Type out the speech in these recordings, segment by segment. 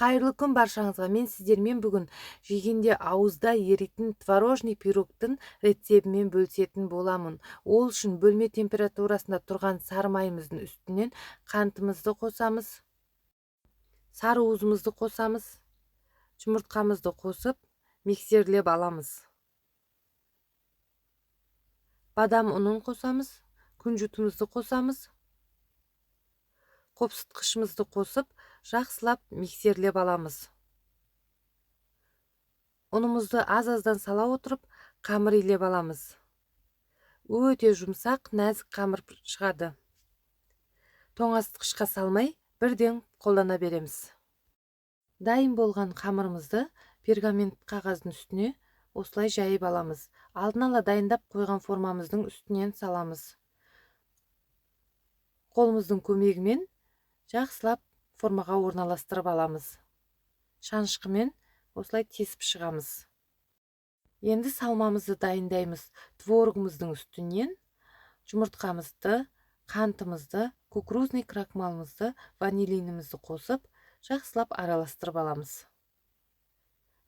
Қайырлы күн баршаңызға. Мен сіздермен бүгін жегенде ауызда еритін творожный пирогтың рецебімен бөлісетін боламын. Ол үшін бөлме температурасында тұрған сары майымыздың үстінен қантымызды қосамыз, сары уызымызды қосамыз, жұмыртқамызды қосып миксерлеп аламыз. Бадам ұнын қосамыз, күнжутымызды қосамыз, қопсытқышымызды қосып жақсылап миксерлеп аламыз. Ұнымызды аз-аздан сала отырып қамыр илеп аламыз. Өте жұмсақ, нәзік қамыр шығады. Тоңазытқышқа салмай бірден қолдана береміз. Дайын болған қамырымызды пергамент қағаздың үстіне осылай жайып аламыз. Алдын ала дайындап қойған формамыздың үстінен саламыз. Қолымыздың көмегімен жақсылап формаға орналастырып аламыз. Шанышқымен осылай тесіп шығамыз. Енді салмамызды дайындаймыз. Творогымыздың үстінен жұмыртқамызды, қантымызды, кукурузный крахмалымызды, ванилинімізді қосып, жақсылап араластырып аламыз.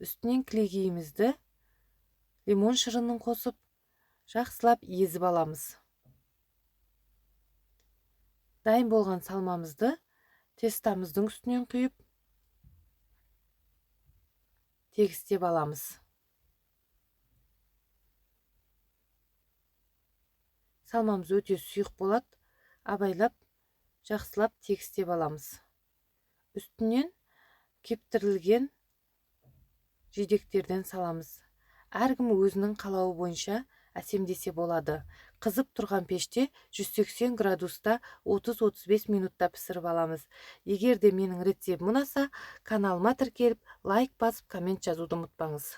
Үстінен кілегейімізді, лимон шырынын қосып, жақсылап езіп аламыз. Дайын болған салмамызды тестамыздың үстінен құйып, тегістеп аламыз. Салмамыз өте сұйық болады, абайлап, жақсылап тегістеп аламыз. Үстінен кептірілген жидектерден саламыз. Әркім өзінің қалауы бойынша әсемдесе болады. Қызып тұрған пеште 180 градуста 30-35 минутта пісіріп аламыз. Егер де менің рецептім ұнаса, каналыма тіркеліп, лайк басып, коммент жазуды ұмытпаңыз.